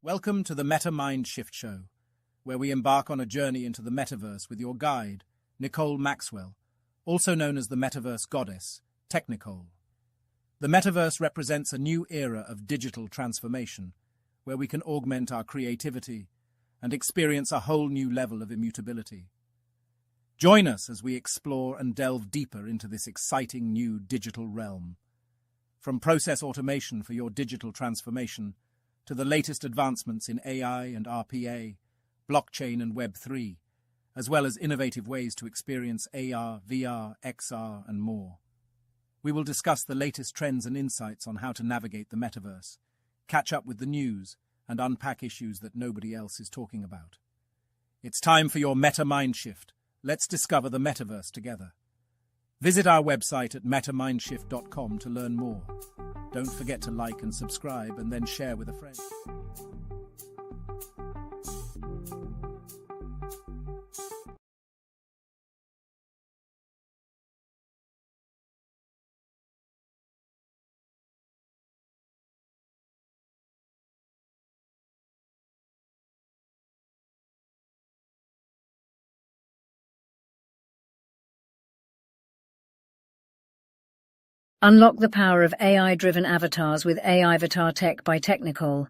Welcome to the Meta Mind Shift Show, where we embark on a journey into the metaverse with your guide, Nicole Maxwell, also known as the Metaverse Goddess, Technicole. The metaverse represents a new era of digital transformation, where we can augment our creativity and experience a whole new level of immutability. Join us as we explore and delve deeper into this exciting new digital realm. From process automation for your digital transformation to the latest advancements in AI and RPA, blockchain and Web3, as well as innovative ways to experience AR, VR, XR, and more. We will discuss the latest trends and insights on how to navigate the metaverse, catch up with the news, and unpack issues that nobody else is talking about. It's time for your Meta Mind Shift. Let's discover the metaverse together. Visit our website at metamindshift.com to learn more. Don't forget to like and subscribe, and then share with a friend. Unlock the power of AI-driven avatars with AI-Avatar Tech by Technicole.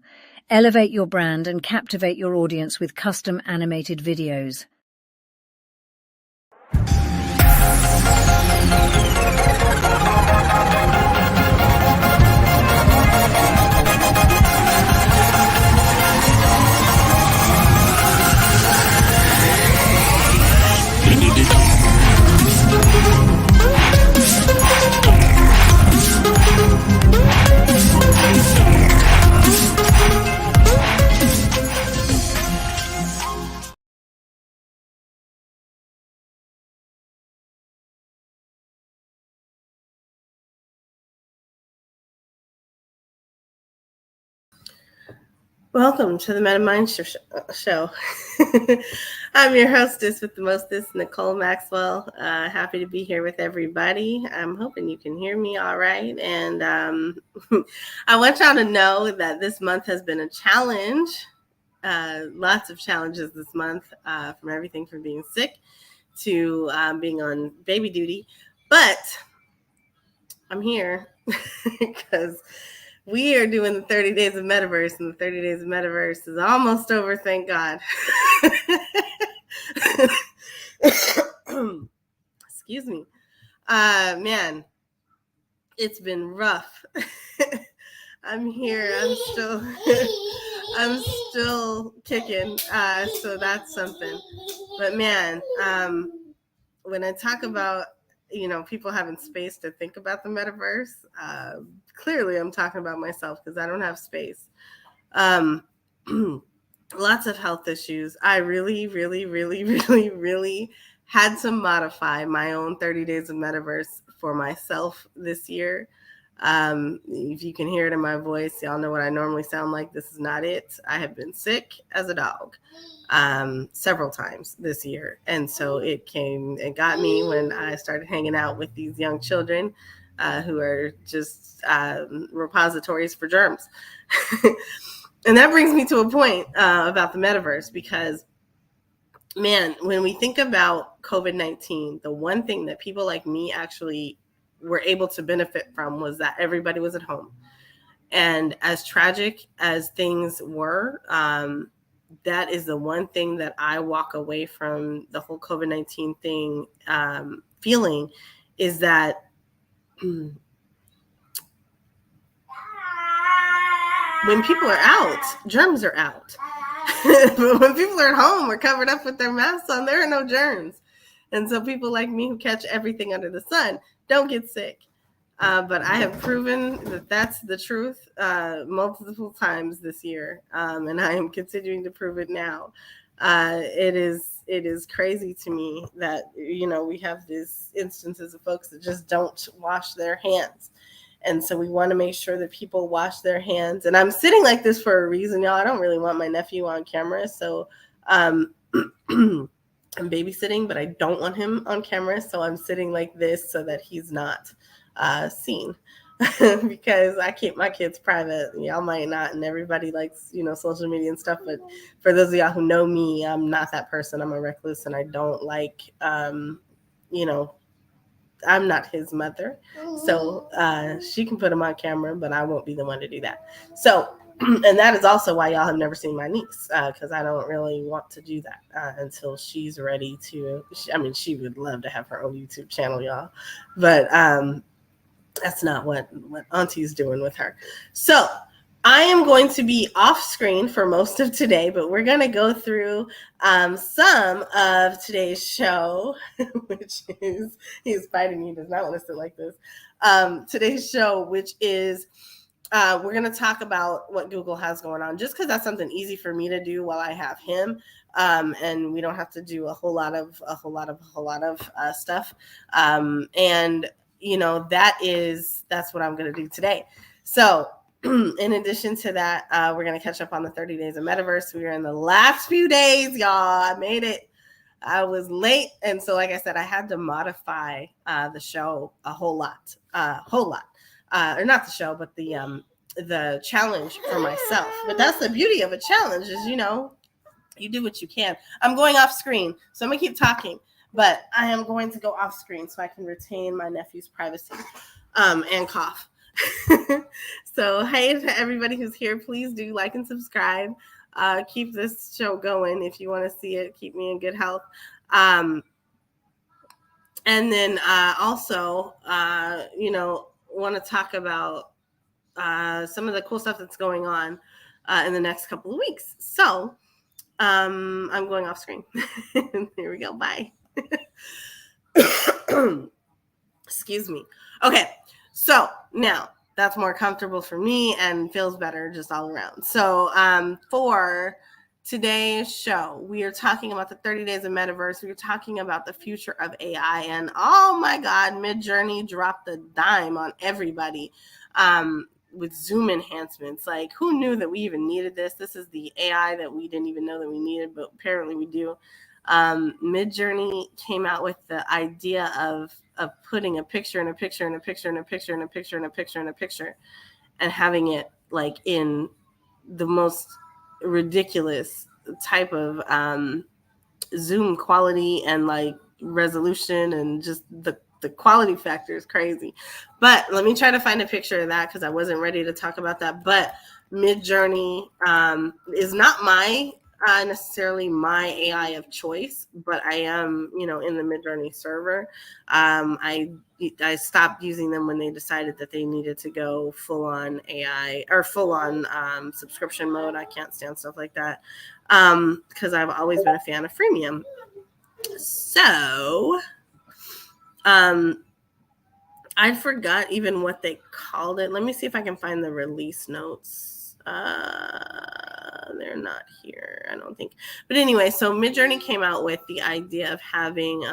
Elevate your brand and captivate your audience with custom animated videos. Welcome to the Meta Mind Shift Show. I'm your hostess with the mostest, Nicole Maxwell. Happy to be here with everybody. I'm hoping you can hear me all right. And I want y'all to know that this month has been a challenge. Lots of challenges this month, from everything from being sick to being on baby duty. But I'm here because we are doing the 30 days of Metaverse, and the 30 days of Metaverse is almost over, thank God. Excuse me. Man, it's been rough. I'm here. I'm still kicking. So that's something. But man, when I talk about, people having space to think about the metaverse, clearly I'm talking about myself because I don't have space. Lots of health issues. I really, really, really, really, really had to modify my own 30 days of metaverse for myself this year. If you can hear it in my voice, y'all know what I normally sound like. This is not it. I have been sick as a dog several times this year. And so it got me when I started hanging out with these young children who are just repositories for germs. And that brings me to a point about the metaverse, because, man, when we think about COVID-19, the one thing that people like me actually were able to benefit from was that everybody was at home. And as tragic as things were, that is the one thing that I walk away from the whole COVID-19 thing feeling, is that when people are out, germs are out. But when people are at home or covered up with their masks on, there are no germs. And so people like me who catch everything under the sun don't get sick. But I have proven that that's the truth multiple times this year, and I am continuing to prove it now. It is crazy to me that we have these instances of folks that just don't wash their hands, and so we want to make sure that people wash their hands. And I'm sitting like this for a reason, y'all. I don't really want my nephew on camera, so I'm babysitting, but I don't want him on camera, so I'm sitting like this so that he's not seen. Because I keep my kids private. Y'all might not, and everybody likes, social media and stuff. But for those of y'all who know me, I'm not that person. I'm a recluse, and I don't like, I'm not his mother. So she can put him on camera, but I won't be the one to do that. So, and that is also why y'all have never seen my niece, because I don't really want to do that until she's ready to. She would love to have her own YouTube channel, y'all, but that's not what Auntie's doing with her. So I am going to be off screen for most of today, but we're going to go through some of today's show, which is, he's fighting me, does not want to sit like this. Today's show, which is, we're going to talk about what Google has going on, just because that's something easy for me to do while I have him. And we don't have to do a whole lot of stuff. And that's what I'm going to do today. So in addition to that, we're going to catch up on the 30 days of Metaverse. We are in the last few days, y'all. I made it. I was late. And so, like I said, I had to modify the show a whole lot. Or not the show, but the challenge for myself. But that's the beauty of a challenge is, you do what you can. I'm going off screen, so I'm going to keep talking. But I am going to go off screen so I can retain my nephew's privacy and cough. So, hey to everybody who's here, please do like and subscribe. Keep this show going if you want to see it. Keep me in good health. And then also, want to talk about some of the cool stuff that's going on in the next couple of weeks. So I'm going off screen. Here we go. Bye. Excuse me. Okay. So now that's more comfortable for me and feels better just all around. So for today's show, we are talking about the 30 days of Metaverse. We're talking about the future of AI. And oh my God, Midjourney dropped the dime on everybody with Zoom enhancements. Like, who knew that we even needed this? This is the AI that we didn't even know that we needed, but apparently we do. Midjourney came out with the idea of putting a picture and a picture and a picture and a picture and a picture and a picture and a picture and having it like in the most ridiculous type of Zoom quality and like resolution, and just the quality factor is crazy. But let me try to find a picture of that because I wasn't ready to talk about that. But Midjourney is not necessarily my AI of choice, but I am, in the Midjourney server. I stopped using them when they decided that they needed to go full on AI or full on subscription mode. I can't stand stuff like that because I've always been a fan of freemium. So I forgot even what they called it. Let me see if I can find the release notes. They're not here, I don't think. But anyway, so Midjourney came out with the idea of having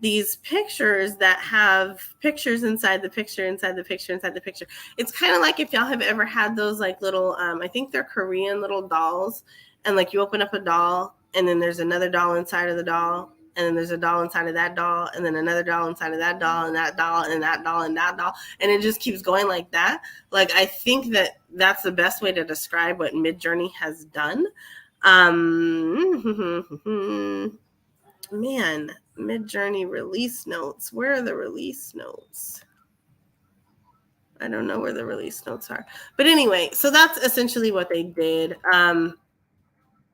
these pictures that have pictures inside the picture, inside the picture, inside the picture. It's kind of like if y'all have ever had those like little, I think they're Korean little dolls. And like you open up a doll and then there's another doll inside of the doll. And then there's a doll inside of that doll, and then another doll inside of that doll, and that doll, and that doll, and that doll. And it just keeps going like that. Like, I think that that's the best way to describe what Midjourney has done. Man, Midjourney release notes. Where are the release notes? I don't know where the release notes are. But anyway, so that's essentially what they did.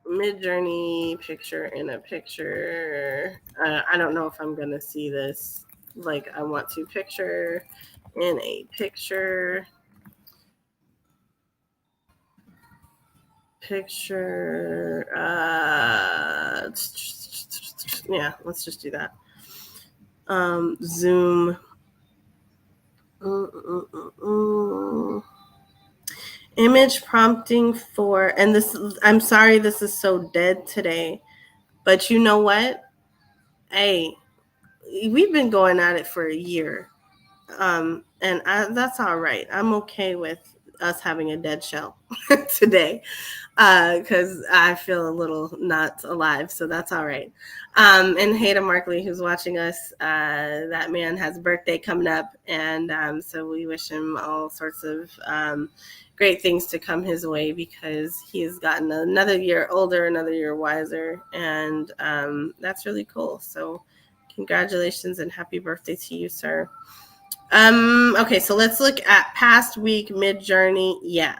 Midjourney picture in a picture. I don't know if I'm going to see this. Like, I want to picture in a picture. Picture. Yeah, let's just do that. Zoom Image prompting for, and this, I'm sorry this is so dead today, but you know what? Hey, we've been going at it for a year. That's all right. I'm okay with us having a dead show today because I feel a little not alive, so that's all right. And hey to Markley, who's watching us. That man has a birthday coming up, and so we wish him all sorts of great things to come his way because he has gotten another year older, another year wiser, and that's really cool. So congratulations and happy birthday to you, sir. Okay, so let's look at past week Midjourney. Yeah.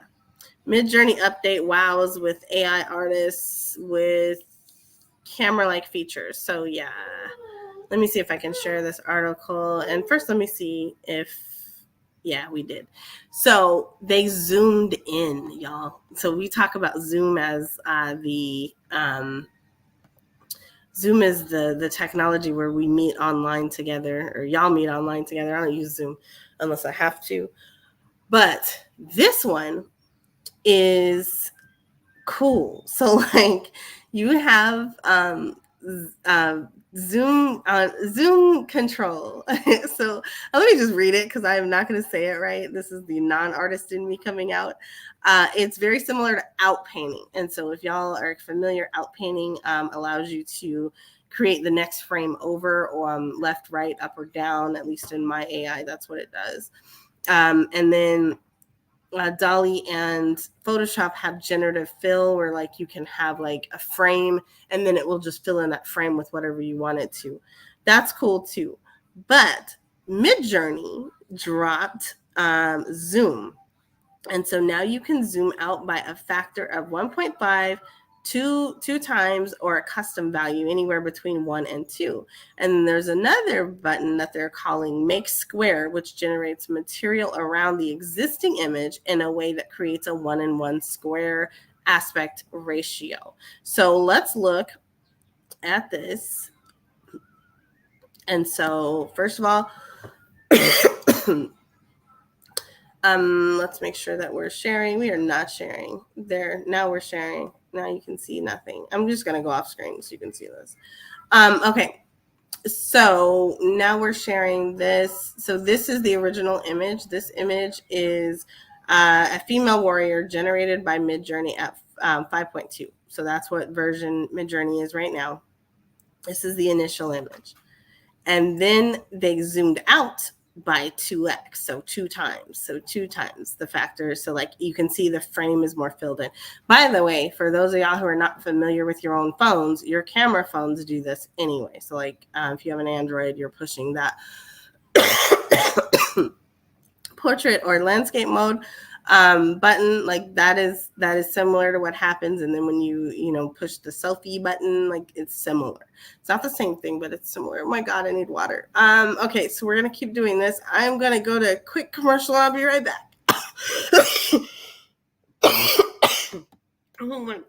Midjourney update wows with AI artists with camera-like features. So yeah, let me see if I can share this article. And first, let me see if, yeah, we did. So they zoomed in, y'all. So we talk about Zoom as Zoom is the technology where we meet online together, or y'all meet online together. I don't use Zoom unless I have to. But this one is cool. So like you have Zoom control. So let me just read it because I'm not going to say it right. This is the non-artist in me coming out. It's very similar to outpainting. And so if y'all are familiar, outpainting allows you to create the next frame over or left, right, up, or down. At least in my AI, that's what it does. And then DALL-E and Photoshop have generative fill, where like you can have like a frame and then it will just fill in that frame with whatever you want it to. That's cool too. But Midjourney dropped Zoom. And so now you can zoom out by a factor of 1.5, two times, or a custom value anywhere between 1 and 2. And there's another button that they're calling Make Square, which generates material around the existing image in a way that creates a 1:1 square aspect ratio. So let's look at this. And so first of all, let's make sure that we're sharing. We are not sharing there. Now we're sharing. Now you can see nothing. I'm just going to go off screen so you can see this. Okay. So now we're sharing this. So this is the original image. This image is a female warrior generated by Midjourney at 5.2. So that's what version Midjourney is right now. This is the initial image. And then they zoomed out by 2x, so 2 times. So 2 times the factor. So like you can see the frame is more filled in. By the way, for those of y'all who are not familiar with your own phones, your camera phones do this anyway. So like if you have an Android, you're pushing that portrait or landscape mode button, like that is similar to what happens. And then when you push the selfie button, like it's similar. It's not the same thing, but it's similar. Oh my God, I need water. Okay, so we're gonna keep doing this. I'm gonna go to a quick commercial. I'll be right back. Oh my God.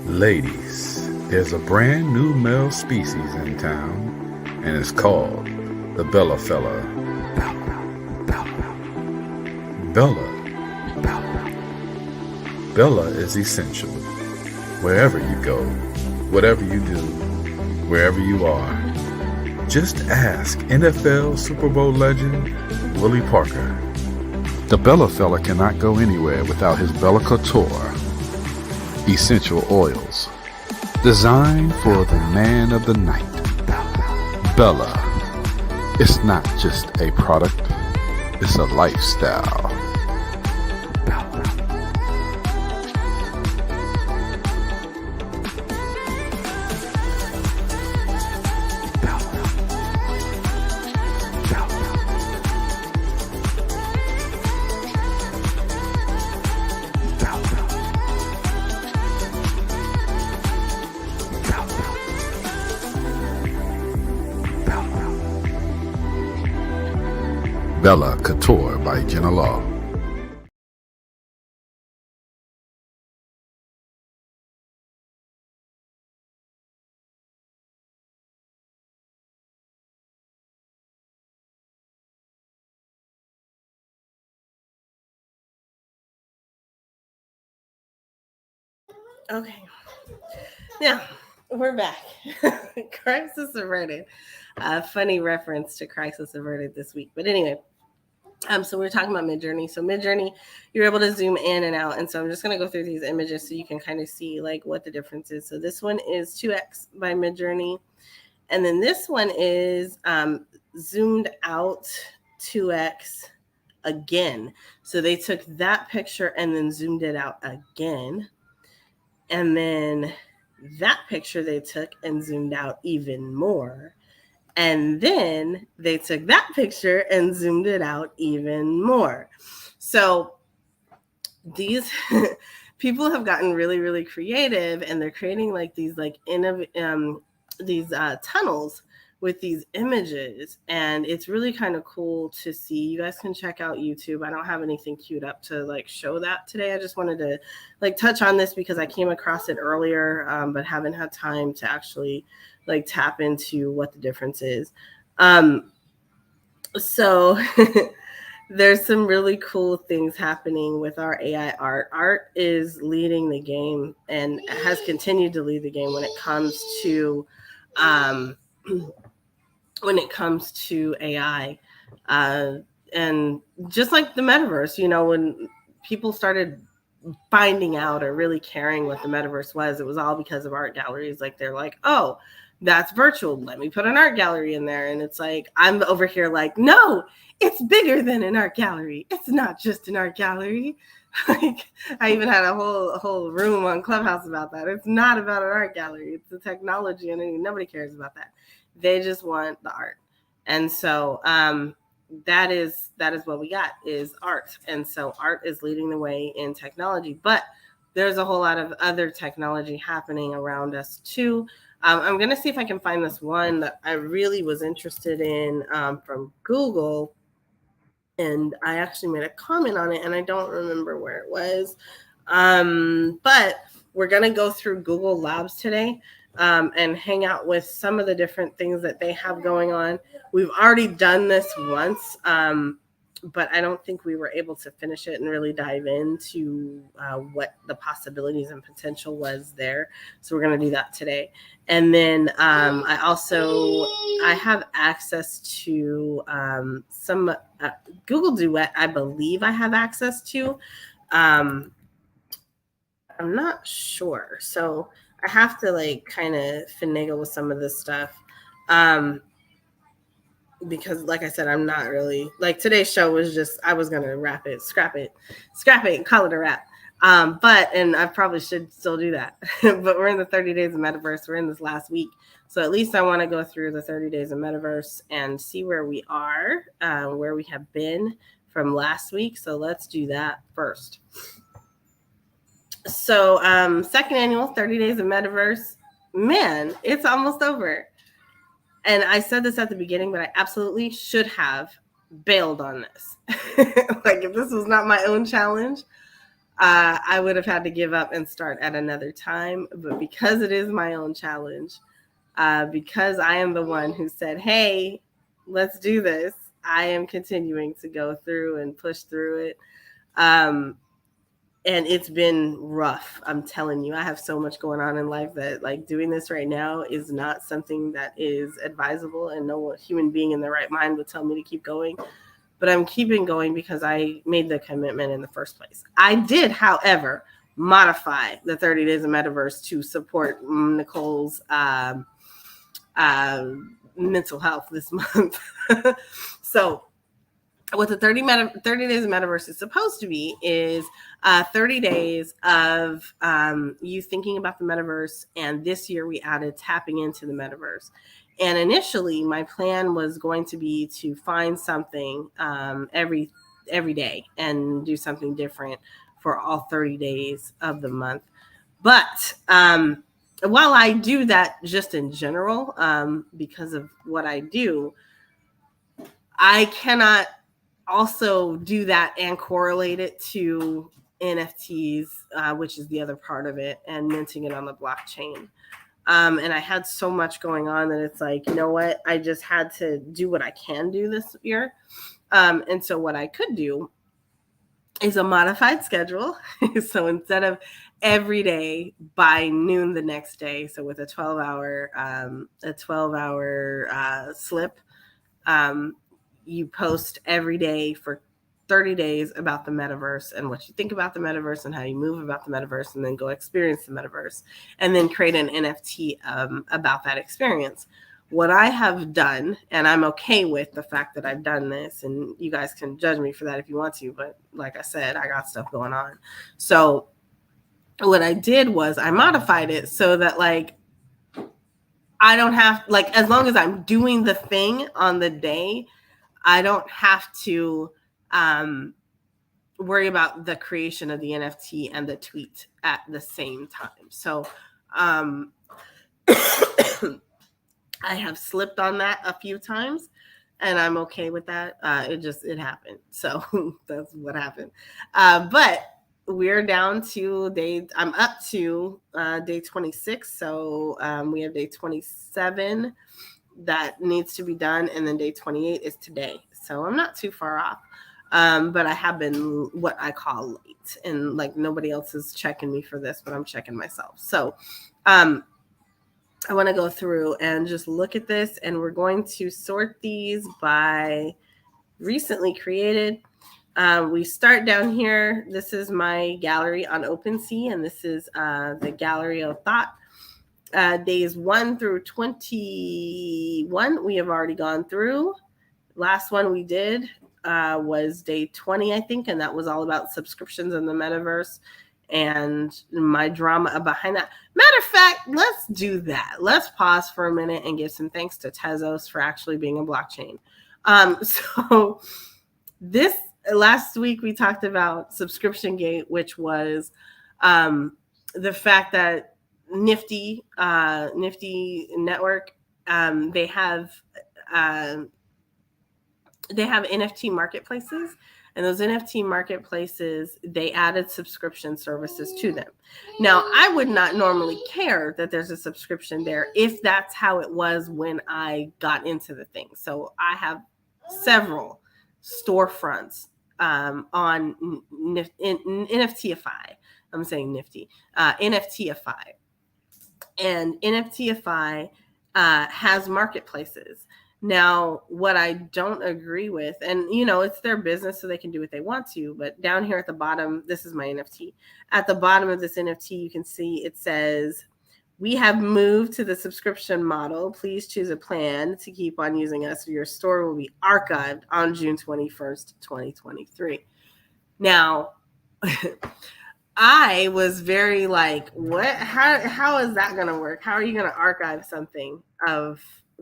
Ladies, there's a brand new male species in town, and it's called the Bella fella. Bella is essential. Wherever you go, whatever you do, wherever you are, just ask NFL Super Bowl legend Willie Parker. The Bella fella cannot go anywhere without his Bella Couture essential oils, designed for the man of the night. Bella, it's not just a product, it's a lifestyle. Bella Couture by Jenna Law. Okay. Now, we're back. Crisis averted. Funny reference to Crisis Averted this week. But anyway, so we're talking about Midjourney. So Midjourney, you're able to zoom in and out. And so I'm just going to go through these images so you can kind of see like what the difference is. So this one is 2x by Midjourney. And then this one is zoomed out 2x again. So they took that picture and then zoomed it out again. And then that picture they took and zoomed out even more. And then they took that picture and zoomed it out even more. So these people have gotten really, really creative, and they're creating like these tunnels with these images, and it's really kind of cool to see. You guys can check out YouTube. I don't have anything queued up to like show that today. I just wanted to like touch on this because I came across it earlier, but haven't had time to actually like tap into what the difference is. So there's some really cool things happening with our AI art. Art is leading the game and has continued to lead the game when it comes to AI. And just like the metaverse, you know, when people started finding out or really caring what the metaverse was, it was all because of art galleries. Like they're like, oh, that's virtual. Let me put an art gallery in there. And it's like, I'm over here like, no, it's bigger than an art gallery. It's not just an art gallery. Like I even had a whole room on Clubhouse about that. It's not about an art gallery. It's the technology, and nobody cares about that. They just want the art. And so that is what we got is art. And so art is leading the way in technology, but there's a whole lot of other technology happening around us too. I'm going to see if I can find this one that I really was interested in from Google. And I actually made a comment on it, and I don't remember where it was. But we're going to go through Google Labs today and hang out with some of the different things that they have going on. We've already done this once, but I don't think we were able to finish it and really dive into what the possibilities and potential was there. So we're going to do that today. And then I have access to some Google Duet, I believe I have access to. I'm not sure. So I have to like kind of finagle with some of this stuff. Because like I said, I'm not really like today's show was just, I was going to scrap it and call it a wrap. And I probably should still do that, but we're in the 30 days of Metaverse. We're in this last week. So at least I want to go through the 30 days of Metaverse and see where we are, where we have been from last week. So let's do that first. So second annual 30 days of Metaverse, man, it's almost over. And I said this at the beginning, but I absolutely should have bailed on this. Like if this was not my own challenge, I would have had to give up and start at another time. But because it is my own challenge, because I am the one who said, hey, let's do this, I am continuing to go through and push through it. And it's been rough. I'm telling you, I have so much going on in life that like doing this right now is not something that is advisable, and no human being in their right mind would tell me to keep going. But I'm keeping going because I made the commitment in the first place. I did, however, modify the 30 days of Metaverse to support Nicole's mental health this month. So what the 30 days of Metaverse is supposed to be is 30 days of you thinking about the Metaverse. And this year we added tapping into the Metaverse. And initially my plan was going to be to find something every day and do something different for all 30 days of the month. But while I do that just in general, because of what I do, I cannot also do that and correlate it to NFTs, which is the other part of it, and minting it on the blockchain. And I had so much going on that it's like, you know what? I just had to do what I can do this year. And so what I could do is a modified schedule. So instead of every day by noon the next day, so with a 12-hour slip, you post every day for 30 days about the metaverse and what you think about the metaverse and how you move about the metaverse, and then go experience the metaverse, and then create an NFT about that experience. What I have done, and I'm okay with the fact that I've done this, and you guys can judge me for that if you want to, but like I said, I got stuff going on. So what I did was I modified it so that like I don't have, like, as long as I'm doing the thing on the day, I don't have to worry about the creation of the NFT and the tweet at the same time. So I have slipped on that a few times, and I'm okay with that. It happened. So that's what happened. But we're down to I'm up to day 26. So we have day 27 that needs to be done. And then day 28 is today. So I'm not too far off. But I have been what I call late, and like nobody else is checking me for this, but I'm checking myself. So I want to go through and just look at this, and we're going to sort these by recently created. We start down here. This is my gallery on OpenSea, and this is the gallery of thought. Days 1 through 21, we have already gone through. Last one we did was day 20, I think, and that was all about subscriptions in the metaverse and my drama behind that. Matter of fact, let's do that. Let's pause for a minute and give some thanks to Tezos for actually being a blockchain. So this last week we talked about Subscription Gate, which was the fact that Nifty Network, they have NFT marketplaces, and those NFT marketplaces, they added subscription services to them. Now, I would not normally care that there's a subscription there if that's how it was when I got into the thing. So I have several storefronts on NFTify. I'm saying Nifty, NFTify. And NFTify has marketplaces. Now, what I don't agree with, and you know, it's their business, so they can do what they want to, but down here at the bottom, this is my NFT. At the bottom of this NFT, you can see it says, "We have moved to the subscription model. Please choose a plan to keep on using us. Your store will be archived on June 21st, 2023. Now, I was very like, what? How is that going to work? How are you going to archive something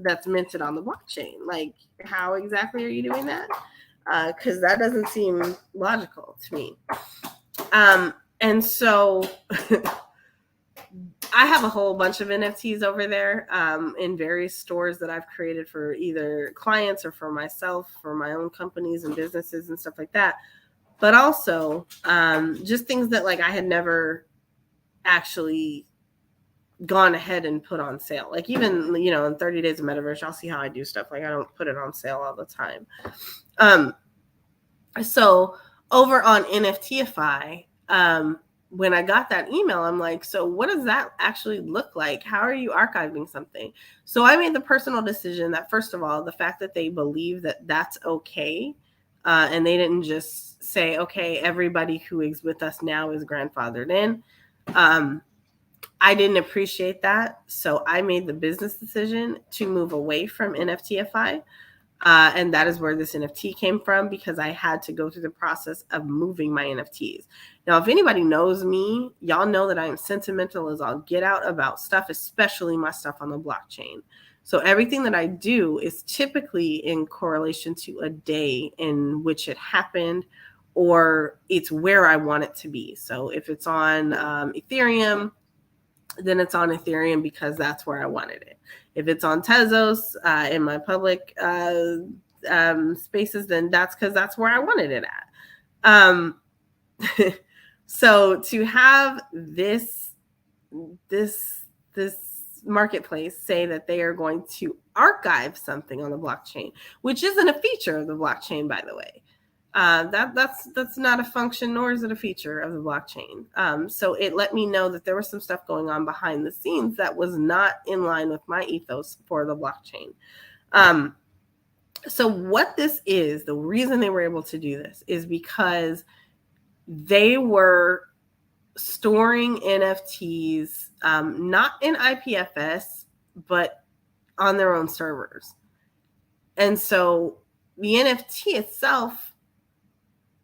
that's minted on the blockchain? Like, how exactly are you doing that? Because that doesn't seem logical to me. And so I have a whole bunch of NFTs over there in various stores that I've created for either clients or for myself, for my own companies and businesses and stuff like that. But also just things that like I had never actually gone ahead and put on sale. Like even, you know, in 30 days of Metaverse, y'all see how I do stuff. Like I don't put it on sale all the time. So over on NFTify, when I got that email, I'm like, so what does that actually look like? How are you archiving something? So I made the personal decision that, first of all, the fact that they believe that that's okay, and they didn't just say, okay, everybody who is with us now is grandfathered in. I didn't appreciate that. So I made the business decision to move away from NFTify. And that is where this NFT came from, because I had to go through the process of moving my NFTs. Now, if anybody knows me, y'all know that I am sentimental as all get out about stuff, especially my stuff on the blockchain. So everything that I do is typically in correlation to a day in which it happened, or it's where I want it to be. So if it's on Ethereum, then it's on Ethereum because that's where I wanted it. If it's on Tezos in my public spaces, then that's because that's where I wanted it at. So to have this marketplace say that they are going to archive something on the blockchain, which isn't a feature of the blockchain, by the way. That's not a function, nor is it a feature of the blockchain. So it let me know that there was some stuff going on behind the scenes that was not in line with my ethos for the blockchain. So what this is, the reason they were able to do this is because they were storing NFTs, not in IPFS, but on their own servers. And so the NFT itself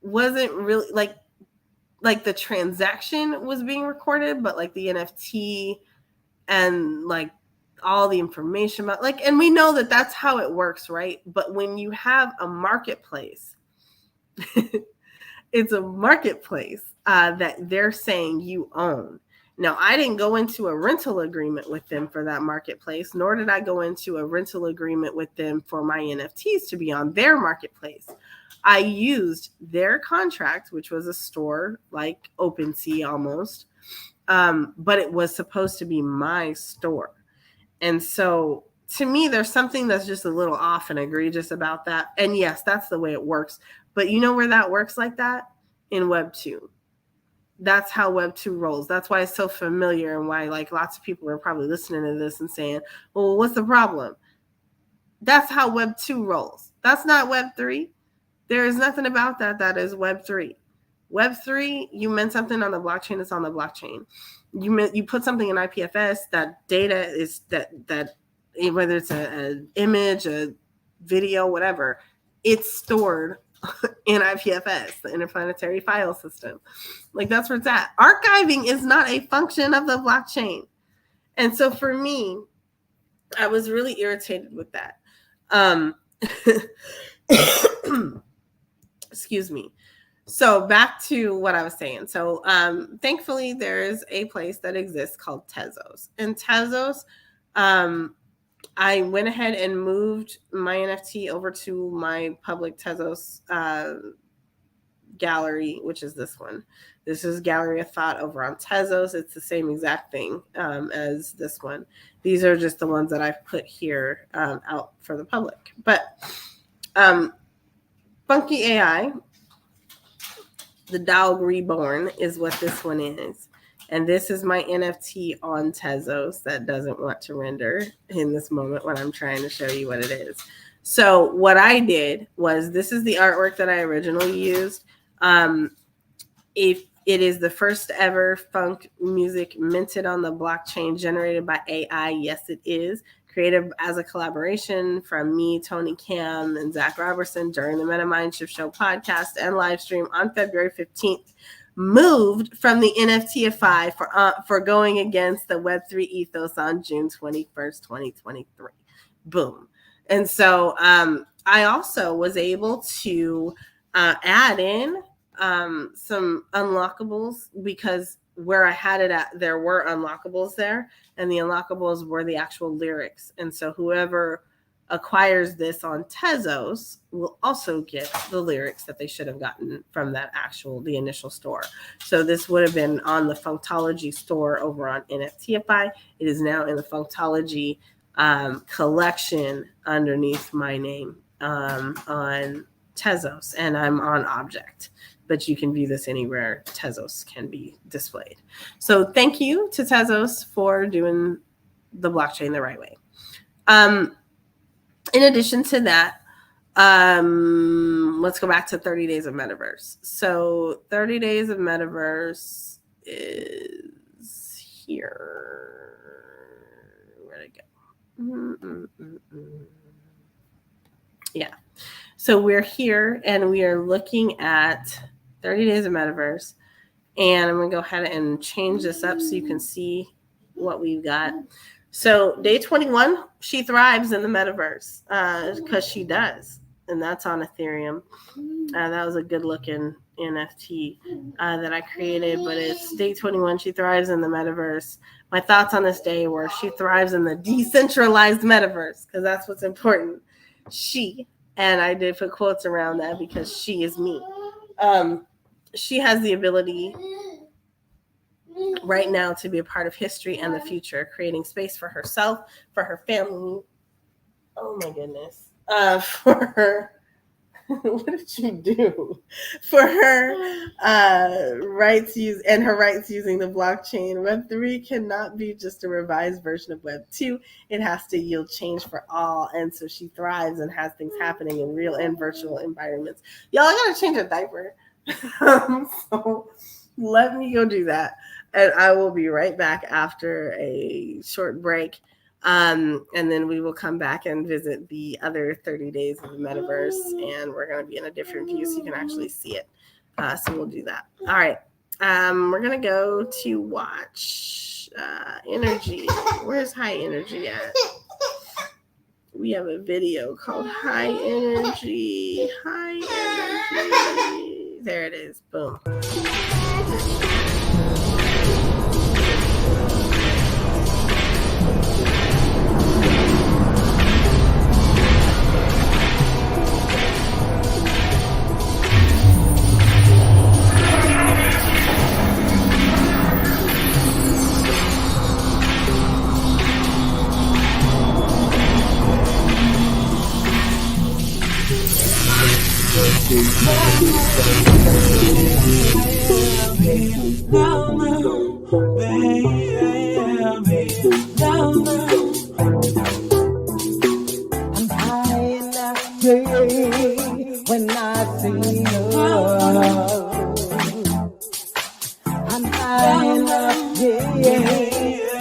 wasn't really like the transaction was being recorded, but like the NFT and like all the information about and we know that that's how it works, right? But when you have a marketplace, it's a marketplace that they're saying you own. Now, I didn't go into a rental agreement with them for that marketplace, nor did I go into a rental agreement with them for my NFTs to be on their marketplace. I used their contract, which was a store like OpenSea almost, but it was supposed to be my store. And so to me, there's something that's just a little off and egregious about that. And yes, that's the way it works. But you know where that works like that? In Web 2. That's how Web 2 rolls. That's why it's so familiar and why like lots of people are probably listening to this and saying, well, what's the problem? That's how Web 2 rolls. That's not Web 3. There is nothing about that that is Web 3. Web 3, you meant something on the blockchain, it's on the blockchain. You put something in IPFS, that data is that whether it's an image, a video, whatever, it's stored in IPFS, the Interplanetary File System. Like that's where it's at. Archiving is not a function of the blockchain. And so for me, I was really irritated with that. Excuse me. So back to what I was saying. So thankfully, there is a place that exists called Tezos. And Tezos, I went ahead and moved my NFT over to my public Tezos gallery, which is this one. This is Gallery of Thought over on Tezos. It's the same exact thing as this one. These are just the ones that I've put here out for the public. But Funky AI, the Dog Reborn is what this one is. And this is my NFT on Tezos that doesn't want to render in this moment when I'm trying to show you what it is. So what I did was, this is the artwork that I originally used. If it is the first ever funk music minted on the blockchain generated by AI. Yes, it is. Created as a collaboration from me, Tony Cam, and Zach Robertson during the MetaMindShift Show podcast and live stream on February 15th. Moved from the NFTify for going against the Web3 ethos on June 21st, 2023. Boom. And so I also was able to add in some unlockables, because where I had it at, there were unlockables there, and the unlockables were the actual lyrics. And so whoever acquires this on Tezos will also get the lyrics that they should have gotten from that the initial store. So this would have been on the Funktology store over on NFTify. It is now in the Funktology collection underneath my name on Tezos, and I'm on Object. But you can view this anywhere Tezos can be displayed. So thank you to Tezos for doing the blockchain the right way. In addition to that, let's go back to 30 Days of Metaverse. So 30 Days of Metaverse is here. Where'd it go? Yeah. So we're here and we are looking at 30 Days of Metaverse. And I'm going to go ahead and change this up so you can see what we've got. So day 21, she thrives in the metaverse because she does. And that's on Ethereum. That was a good looking NFT that I created, but it's day 21. She thrives in the metaverse. My thoughts on this day were she thrives in the decentralized metaverse, because that's what's important. She And I did put quotes around that because she is me. She has the ability right now to be a part of history and the future, creating space for herself, for her family. Oh my goodness. For her, what did you do? For her rights using the blockchain. Web3 cannot be just a revised version of Web2. It has to yield change for all. And so she thrives and has things happening in real and virtual environments. Y'all, I gotta change a diaper. So let me go do that. And I will be right back after a short break. And then we will come back and visit the other 30 days of the metaverse. And we're going to be in a different view so you can actually see it. So we'll do that. All right. We're going to go to watch Energy. Where's High Energy at? We have a video called High Energy. High Energy. There it is. Boom. When I see you, I'm high enough,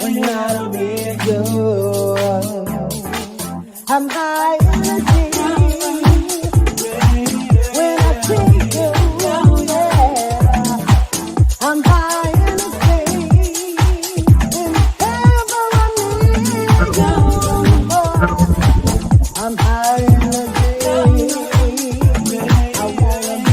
when I'm with you, I'm high energy. When I see you, I'm high energy. Whenever I need you, I'm high energy. I wanna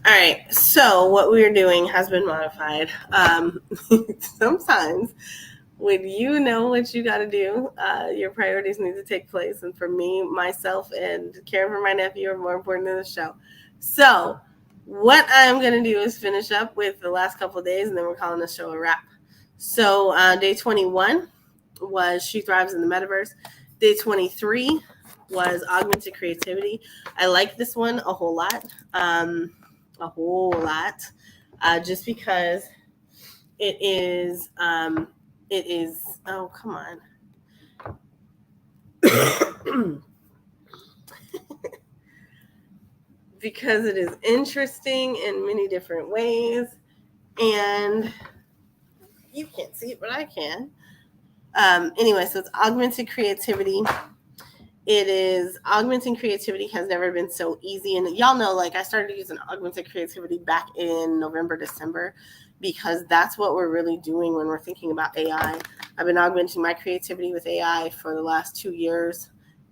All right, so what we're doing has been modified. Sometimes when you know what you got to do, your priorities need to take place. And for me, myself, and caring for my nephew are more important than the show. So what I'm going to do is finish up with the last couple of days, and then we're calling the show a wrap. So day 21 was She Thrives in the Metaverse. Day 23 was Augmented Creativity. I like this one a whole lot. Just because it is oh, come on. Because it is interesting in many different ways, and you can't see it, but I can. Anyway, so it's Augmented Creativity. It is augmenting creativity has never been so easy. And y'all know, like, I started using augmented creativity back in November, December, because that's what we're really doing when we're thinking about AI. I've been augmenting my creativity with AI for the last 2 years.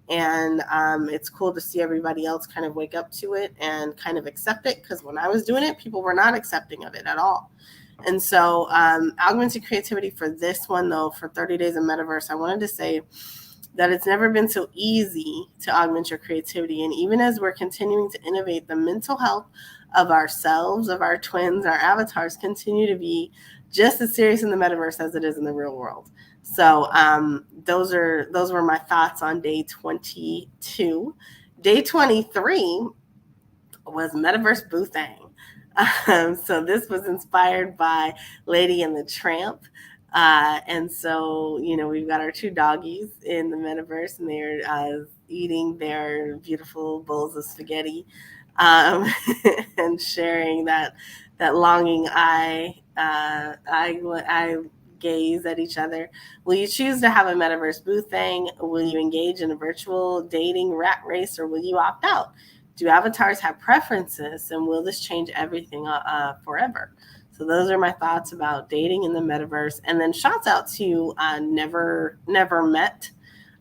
And it's cool to see everybody else kind of wake up to it and kind of accept it. Because when I was doing it, people were not accepting of it at all. And so augmented creativity for this one, though, for 30 Days of Metaverse, I wanted to say that it's never been so easy to augment your creativity. And even as we're continuing to innovate, the mental health of ourselves, of our twins, our avatars continue to be just as serious in the metaverse as it is in the real world. So those were my thoughts on day 22. Day 23 was Metaverse Boothang. So this was inspired by Lady and the Tramp. And so, we've got our 2 doggies in the metaverse, and they're eating their beautiful bowls of spaghetti and sharing that longing eye gaze at each other. Will you choose to have a metaverse boothang? Will you engage in a virtual dating rat race, or will you opt out? Do avatars have preferences, and will this change everything forever? So those are my thoughts about dating in the metaverse. And then shouts out to Never Met.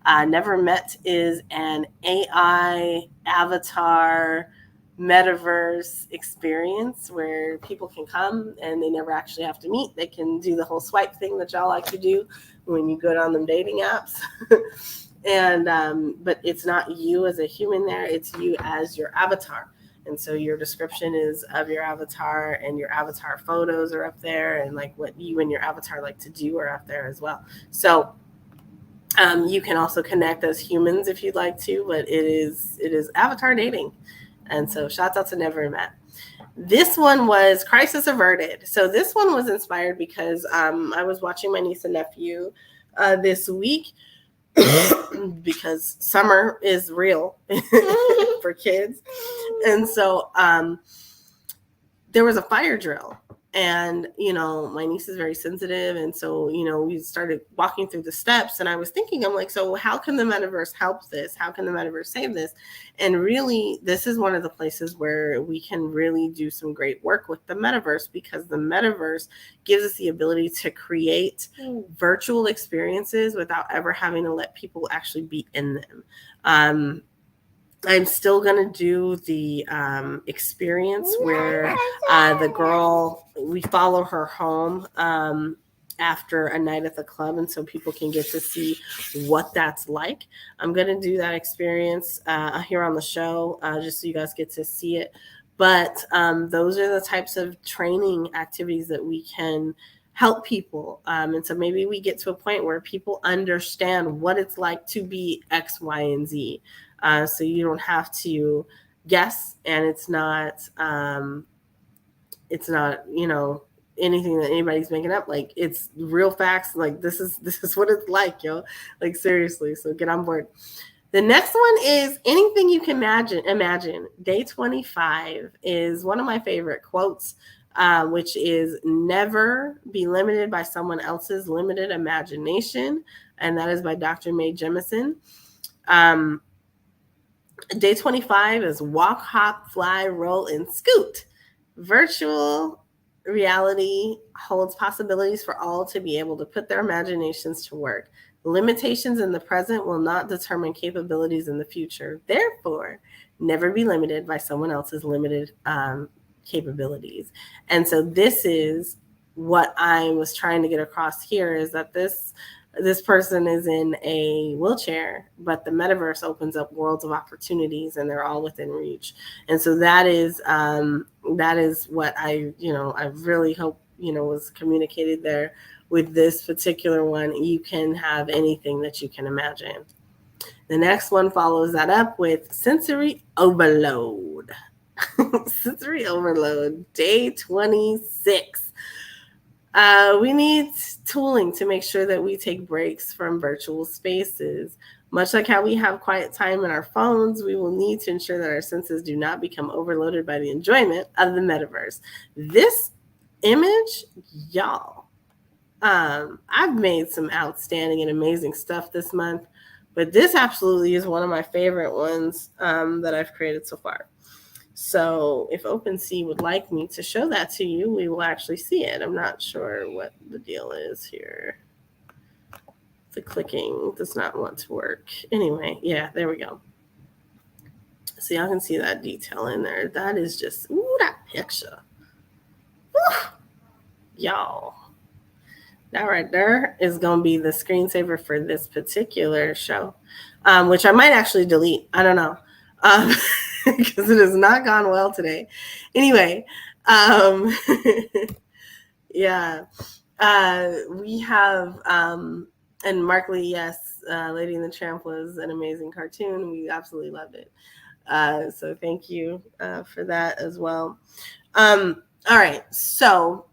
Never Met is an AI avatar metaverse experience where people can come and they never actually have to meet. They can do the whole swipe thing that y'all like to do when you go down them dating apps. And but it's not you as a human there, it's you as your avatar. And so your description is of your avatar, and your avatar photos are up there, and like what you and your avatar like to do are up there as well. So you can also connect as humans if you'd like to, but it is avatar dating. And so shouts out to Never Met. This one was Crisis Averted. So this one was inspired because I was watching my niece and nephew this week because summer is real for kids. And so there was a fire drill, and my niece is very sensitive, and so we started walking through the steps, and I was thinking, I'm like, so how can the metaverse help this? How can the metaverse save this? And really, this is one of the places where we can really do some great work with the metaverse, because the metaverse gives us the ability to create virtual experiences without ever having to let people actually be in them. I'm still going to do the experience where the girl, we follow her home after a night at the club, and so people can get to see what that's like. I'm going to do that experience here on the show just so you guys get to see it. But those are the types of training activities that we can help people. And so maybe we get to a point where people understand what it's like to be X, Y, and Z. So you don't have to guess, and it's not anything that anybody's making up. Like, it's real facts. Like, this is what it's like, yo. Like, seriously. So get on board. The next one is Anything You Can Imagine. Day 25 is one of my favorite quotes, which is never be limited by someone else's limited imagination. And that is by Dr. Mae Jemison. Day 25 is walk, hop, fly, roll, and scoot. Virtual reality holds possibilities for all to be able to put their imaginations to work. Limitations in the present will not determine capabilities in the future. Therefore, never be limited by someone else's limited capabilities. And so this is what I was trying to get across here, is that this person is in a wheelchair, but the metaverse opens up worlds of opportunities and they're all within reach. And so that is what I really hope, was communicated there with this particular one. You can have anything that you can imagine. The next one follows that up with sensory overload. Sensory overload, day 26. We need tooling to make sure that we take breaks from virtual spaces. Much like how we have quiet time in our phones, we will need to ensure that our senses do not become overloaded by the enjoyment of the metaverse. This image, y'all, I've made some outstanding and amazing stuff this month, but this absolutely is one of my favorite ones that I've created so far. So if OpenSea would like me to show that to you, we will actually see it. I'm not sure what the deal is here. The clicking does not want to work. Anyway, yeah, there we go. So y'all can see that detail in there. That is just, ooh, that picture. Woo! Y'all. That right there is going to be the screensaver for this particular show, which I might actually delete. I don't know. Because it has not gone well today. Anyway, yeah, we have, and Mark Lee, yes, Lady and the Tramp was an amazing cartoon. We absolutely loved it. So thank you for that as well. All right, so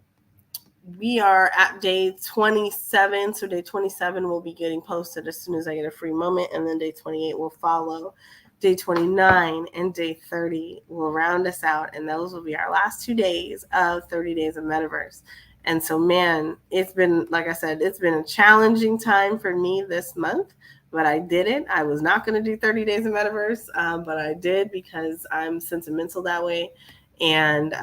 we are at day 27. So day 27 will be getting posted as soon as I get a free moment, and then day 28 will follow. Day 29 and day 30 will round us out, and those will be our last 2 days of 30 days of Metaverse. And so, man, it's been, like I said, it's been a challenging time for me this month, but I did it. I was not going to do 30 days of Metaverse, but I did because I'm sentimental that way, and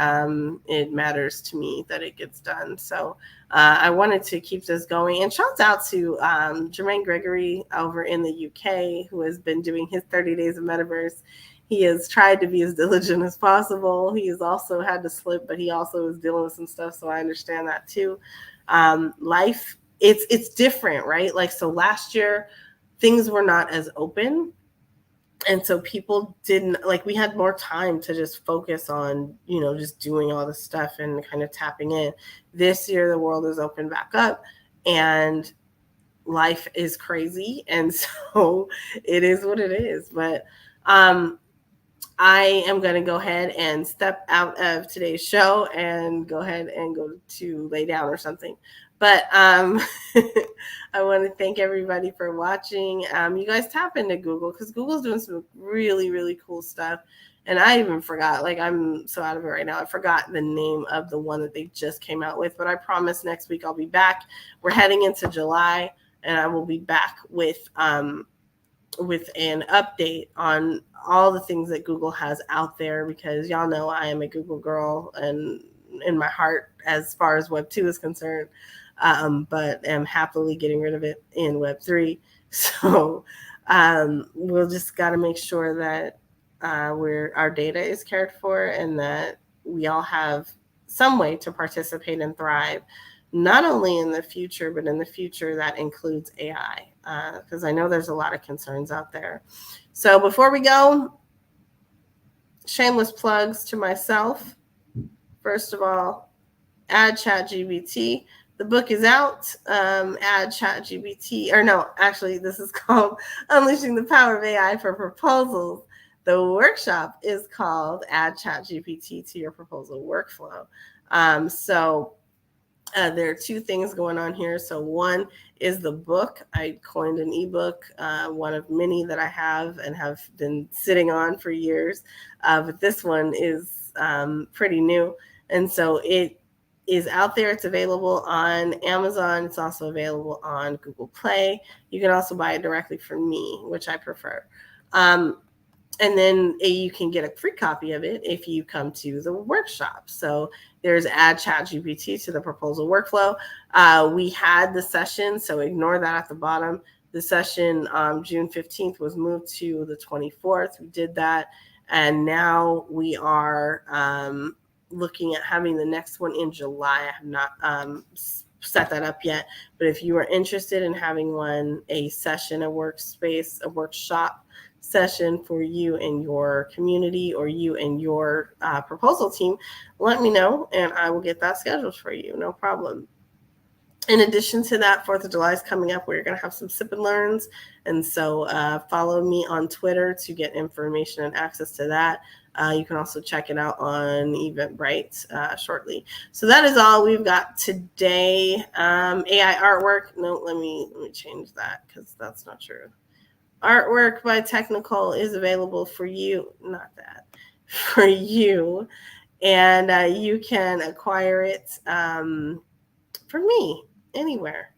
it matters to me that it gets done. So I wanted to keep this going. And shouts out to Jermaine Gregory over in the UK, who has been doing his 30 days of Metaverse. He has tried to be as diligent as possible. He has also had to slip, but he also is dealing with some stuff. So I understand that too. Life, it's different, right? Like, so last year, things were not as open. And so people didn't, like, we had more time to just focus on, just doing all the stuff and kind of tapping in. This year, the world is open back up and life is crazy. And so it is what it is. But I am going to go ahead and step out of today's show and go ahead and go to lay down or something. But I want to thank everybody for watching. You guys tap into Google, because Google's doing some really, really cool stuff. And I even forgot, like, I'm so out of it right now. I forgot the name of the one that they just came out with. But I promise next week I'll be back. We're heading into July, and I will be back with an update on all the things that Google has out there, because y'all know I am a Google girl and in my heart as far as Web 2 is concerned. But am happily getting rid of it in Web 3. So we'll just got to make sure that our data is cared for, and that we all have some way to participate and thrive, not only in the future, but in the future that includes AI, because I know there's a lot of concerns out there. So before we go, shameless plugs to myself. First of all, add ChatGPT. The book is out. Add ChatGPT, or no, actually, this is called Unleashing the Power of AI for Proposals. The workshop is called Add ChatGPT to Your Proposal Workflow. There are two things going on here. So one is the book. I coined an ebook, one of many that I have and have been sitting on for years. But this one is pretty new. And so it is out there. It's available on Amazon. It's also available on Google Play. You can also buy it directly from me, which I prefer. And then you can get a free copy of it if you come to the workshop. So there's Add ChatGPT to the Proposal Workflow. We had the session, so ignore that at the bottom. The session June 15th was moved to the 24th. We did that. And now we are looking at having the next one in July. I have not set that up yet, but if you are interested in having one, a session, a workspace, a workshop session for you and your community or you and your proposal team, let me know and I will get that scheduled for you. No problem. In addition to that, 4th of July is coming up. We're going to have some sip and learns. And so follow me on Twitter to get information and access to that. You can also check it out on Eventbrite shortly. So that is all we've got today. AI artwork. No, let me change that because that's not true. Artwork by Technical is available for you. Not that. For you. And you can acquire it for me anywhere.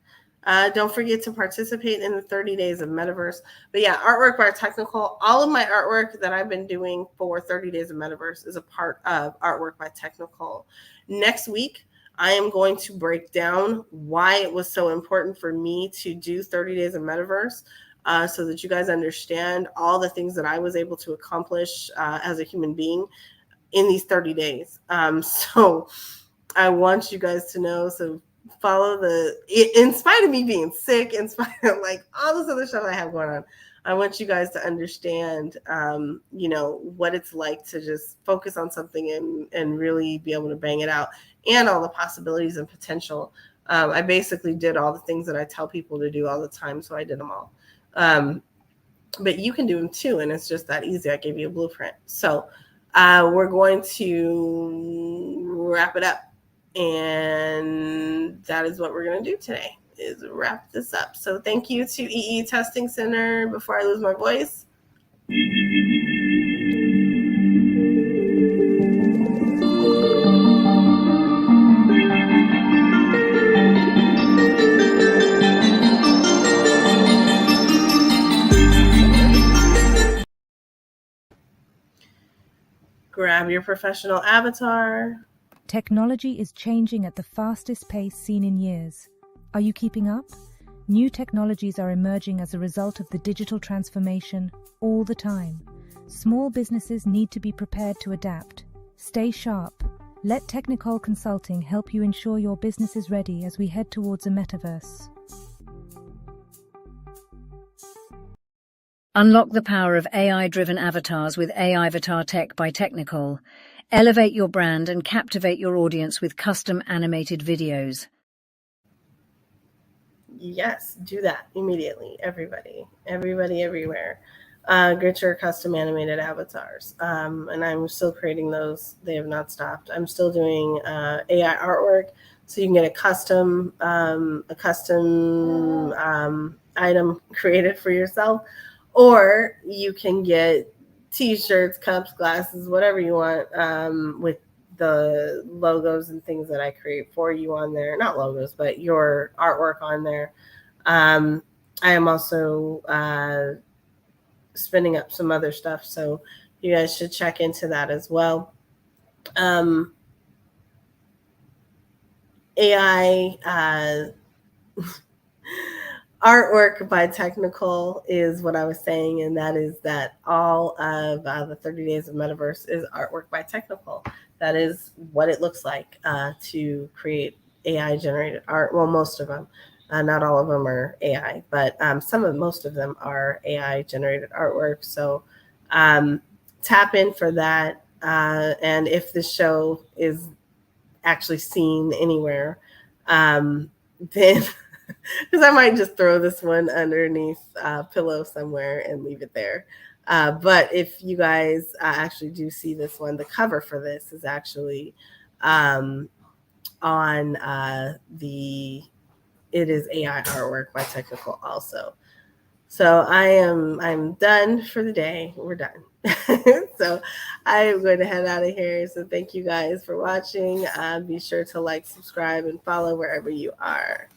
Don't forget to participate in the 30 days of Metaverse. But yeah, artwork by Technical. All of my artwork that I've been doing for 30 days of Metaverse is a part of Artwork by Technical. Next week, I am going to break down why it was so important for me to do 30 days of Metaverse so that you guys understand all the things that I was able to accomplish as a human being in these 30 days. So I want you guys to know, so follow in spite of me being sick, in spite of like all this other stuff I have going on, I want you guys to understand, what it's like to just focus on something and really be able to bang it out and all the possibilities and potential. I basically did all the things that I tell people to do all the time. So I did them all. But you can do them too. And it's just that easy. I gave you a blueprint. So we're going to wrap it up. And that is what we're going to do today, is wrap this up. So thank you to EE Testing Center. Before I lose my voice. Grab your professional avatar. Technology is changing at the fastest pace seen in years. Are you keeping up? New technologies are emerging as a result of the digital transformation all the time. Small businesses need to be prepared to adapt. Stay sharp. Let Technical Consulting help you ensure your business is ready as we head towards a metaverse. Unlock the power of AI-driven avatars with AI Avatar Tech by Technical. Elevate your brand and captivate your audience with custom animated videos. Yes, do that immediately. Everybody, everywhere. Get your custom animated avatars. And I'm still creating those. They have not stopped. I'm still doing AI artwork. So you can get a custom item created for yourself. Or you can get T-shirts, cups, glasses, whatever you want, with the logos and things that I create for you on there. Not logos, but your artwork on there. I am also spinning up some other stuff, so you guys should check into that as well. AI artwork by Technical is what I was saying, and that is that all of the 30 days of Metaverse is artwork by Technical. That is what it looks like to create AI-generated art. Well, most of them. Not all of them are AI, but most of them are AI-generated artwork. So tap in for that. And if the show is actually seen anywhere, then... because I might just throw this one underneath a pillow somewhere and leave it there. But if you guys actually do see this one, the cover for this is actually on it is AI artwork by Technical also. So I'm done for the day. We're done. So I am going to head out of here. So thank you guys for watching. Be sure to like, subscribe, and follow wherever you are.